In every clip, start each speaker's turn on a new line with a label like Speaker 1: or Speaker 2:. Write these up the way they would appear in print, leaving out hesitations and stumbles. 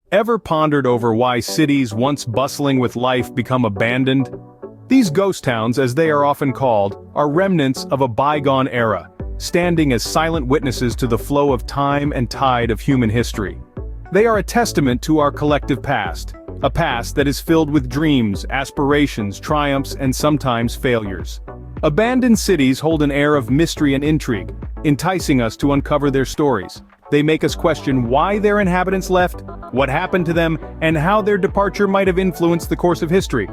Speaker 1: Ever pondered over why cities once bustling with life become abandoned? These ghost towns, as they are often called, are remnants of a bygone era, standing as silent witnesses to the flow of time and tide of human history. They are a testament to our collective past, a past that is filled with dreams, aspirations, triumphs, and sometimes failures. Abandoned cities hold an air of mystery and intrigue, enticing us to uncover their stories. They make us question why their inhabitants left, what happened to them, and how their departure might have influenced the course of history.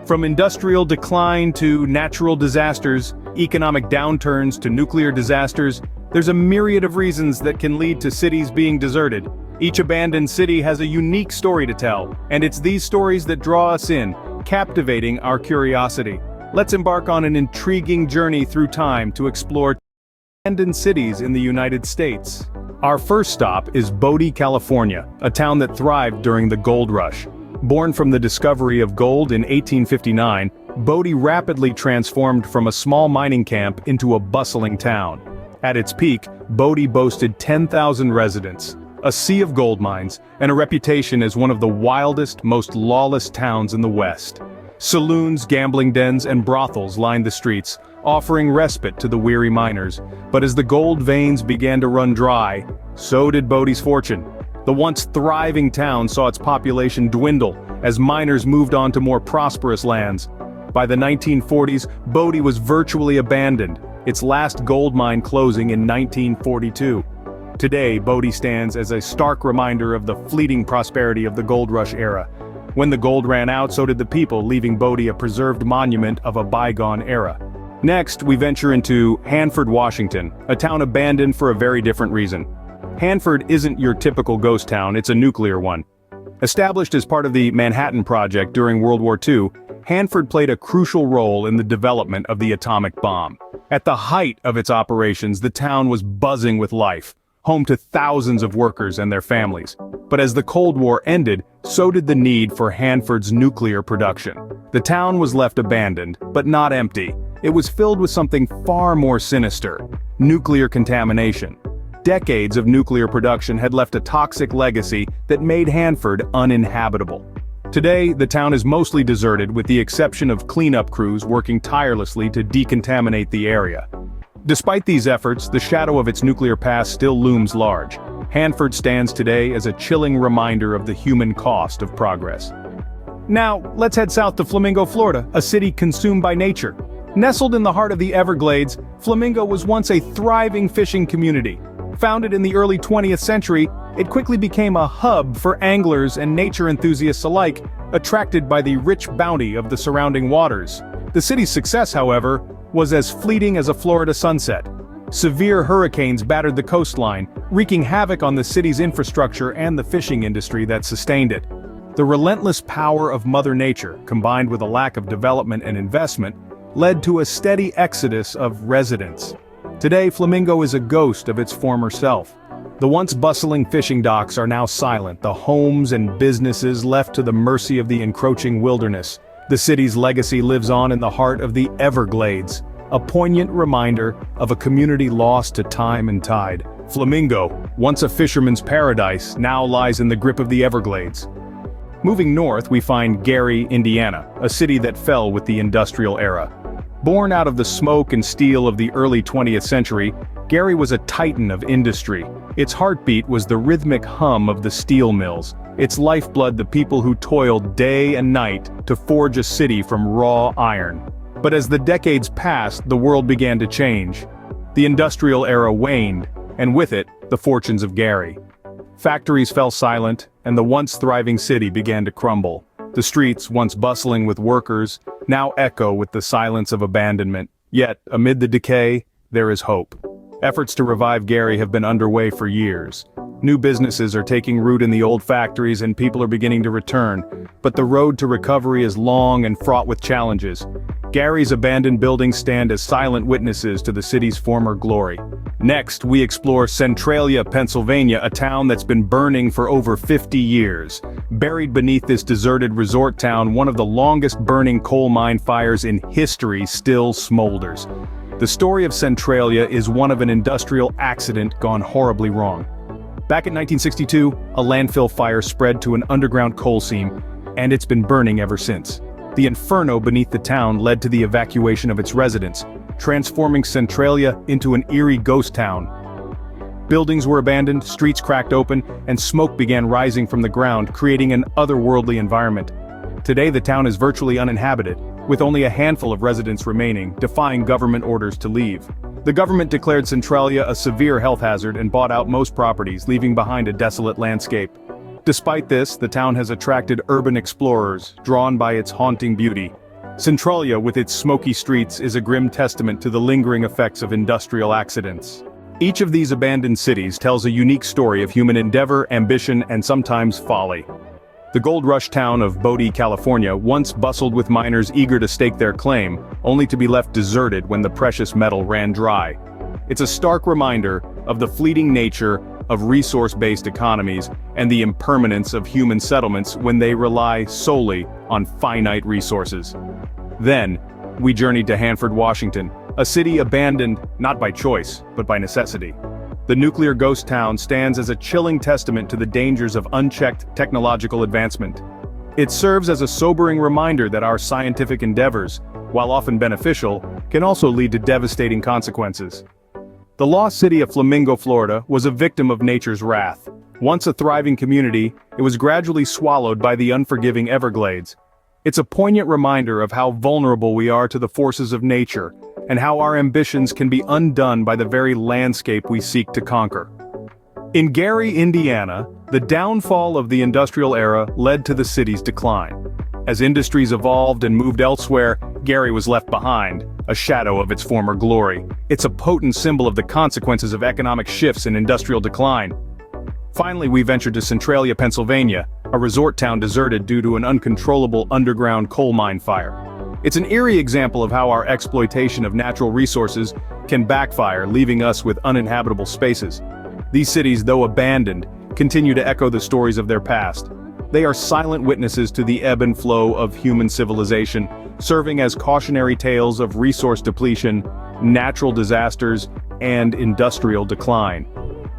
Speaker 1: From industrial decline to natural disasters, economic downturns to nuclear disasters, there's a myriad of reasons that can lead to cities being deserted. Each abandoned city has a unique story to tell, and it's these stories that draw us in, captivating our curiosity. Let's embark on an intriguing journey through time to explore abandoned cities in the United States. Our first stop is Bodie, California, a town that thrived during the gold rush. Born from the discovery of gold in 1859, Bodie rapidly transformed from a small mining camp into a bustling town. At its peak, Bodie boasted 10,000 residents, a sea of gold mines, and a reputation as one of the wildest, most lawless towns in the West. Saloons, gambling dens, and brothels lined the streets, offering respite to the weary miners. But as the gold veins began to run dry, so did Bodie's fortune. The once thriving town saw its population dwindle as miners moved on to more prosperous lands. By the 1940s, Bodie was virtually abandoned, its last gold mine closing in 1942. Today, Bodie stands as a stark reminder of the fleeting prosperity of the gold rush era. When the gold ran out, so did the people, leaving Bodie a preserved monument of a bygone era. Next, we venture into Hanford, Washington, a town abandoned for a very different reason. Hanford isn't your typical ghost town, it's a nuclear one. Established as part of the Manhattan Project during World War II, Hanford played a crucial role in the development of the atomic bomb. At the height of its operations, the town was buzzing with life, home to thousands of workers and their families. But as the Cold War ended, so did the need for Hanford's nuclear production. The town was left abandoned, but not empty. It was filled with something far more sinister: nuclear contamination. Decades of nuclear production had left a toxic legacy that made Hanford uninhabitable. Today, the town is mostly deserted with the exception of cleanup crews working tirelessly to decontaminate the area. Despite these efforts, the shadow of its nuclear past still looms large. Hanford stands today as a chilling reminder of the human cost of progress. Now, let's head south to Flamingo, Florida, a city consumed by nature. Nestled in the heart of the Everglades, Flamingo was once a thriving fishing community. Founded in the early 20th century, it quickly became a hub for anglers and nature enthusiasts alike, attracted by the rich bounty of the surrounding waters. The city's success, however, was as fleeting as a Florida sunset. Severe hurricanes battered the coastline, wreaking havoc on the city's infrastructure and the fishing industry that sustained it. The relentless power of Mother Nature, combined with a lack of development and investment, led to a steady exodus of residents. Today, Flamingo is a ghost of its former self. The once bustling fishing docks are now silent, the homes and businesses left to the mercy of the encroaching wilderness. The city's legacy lives on in the heart of the Everglades, a poignant reminder of a community lost to time and tide. Flamingo, once a fisherman's paradise, now lies in the grip of the Everglades. Moving north, we find Gary, Indiana, a city that fell with the industrial era. Born out of the smoke and steel of the early 20th century, Gary was a titan of industry. Its heartbeat was the rhythmic hum of the steel mills, its lifeblood the people who toiled day and night to forge a city from raw iron. But as the decades passed, the world began to change. The industrial era waned, and with it, the fortunes of Gary. Factories fell silent, and the once thriving city began to crumble. The streets, once bustling with workers, now echo with the silence of abandonment. Yet, amid the decay, there is hope. Efforts to revive Gary have been underway for years. New businesses are taking root in the old factories and people are beginning to return, but the road to recovery is long and fraught with challenges. Gary's abandoned buildings stand as silent witnesses to the city's former glory. Next, we explore Centralia, Pennsylvania, a town that's been burning for over 50 years. Buried beneath this deserted resort town, one of the longest burning coal mine fires in history still smolders. The story of Centralia is one of an industrial accident gone horribly wrong. Back in 1962, a landfill fire spread to an underground coal seam, and it's been burning ever since. The inferno beneath the town led to the evacuation of its residents, transforming Centralia into an eerie ghost town. Buildings were abandoned, streets cracked open, and smoke began rising from the ground, creating an otherworldly environment. Today the town is virtually uninhabited, with only a handful of residents remaining, defying government orders to leave. The government declared Centralia a severe health hazard and bought out most properties, leaving behind a desolate landscape. Despite this, the town has attracted urban explorers, drawn by its haunting beauty. Centralia, with its smoky streets, is a grim testament to the lingering effects of industrial accidents. Each of these abandoned cities tells a unique story of human endeavor, ambition, and sometimes folly. The gold rush town of Bodie, California, once bustled with miners eager to stake their claim, only to be left deserted when the precious metal ran dry. It's a stark reminder of the fleeting nature of resource-based economies and the impermanence of human settlements when they rely solely on finite resources. Then, we journeyed to Hanford, Washington, a city abandoned not by choice, but by necessity. The nuclear ghost town stands as a chilling testament to the dangers of unchecked technological advancement. It serves as a sobering reminder that our scientific endeavors, while often beneficial, can also lead to devastating consequences. The lost city of Flamingo, Florida, was a victim of nature's wrath. Once a thriving community, it was gradually swallowed by the unforgiving Everglades. It's a poignant reminder of how vulnerable we are to the forces of nature, and how our ambitions can be undone by the very landscape we seek to conquer. In Gary, Indiana, the downfall of the industrial era led to the city's decline. As industries evolved and moved elsewhere, Gary was left behind, a shadow of its former glory. It's a potent symbol of the consequences of economic shifts and industrial decline. Finally, we ventured to Centralia, Pennsylvania, a resort town deserted due to an uncontrollable underground coal mine fire. It's an eerie example of how our exploitation of natural resources can backfire, leaving us with uninhabitable spaces. These cities, though abandoned, continue to echo the stories of their past. They are silent witnesses to the ebb and flow of human civilization, serving as cautionary tales of resource depletion, natural disasters, and industrial decline.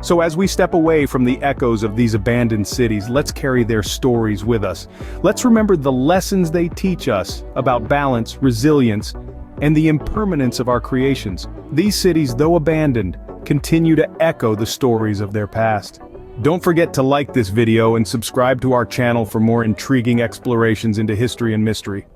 Speaker 1: So as we step away from the echoes of these abandoned cities, let's carry their stories with us. Let's remember the lessons they teach us about balance, resilience, and the impermanence of our creations. These cities, though abandoned, continue to echo the stories of their past. Don't forget to like this video and subscribe to our channel for more intriguing explorations into history and mystery.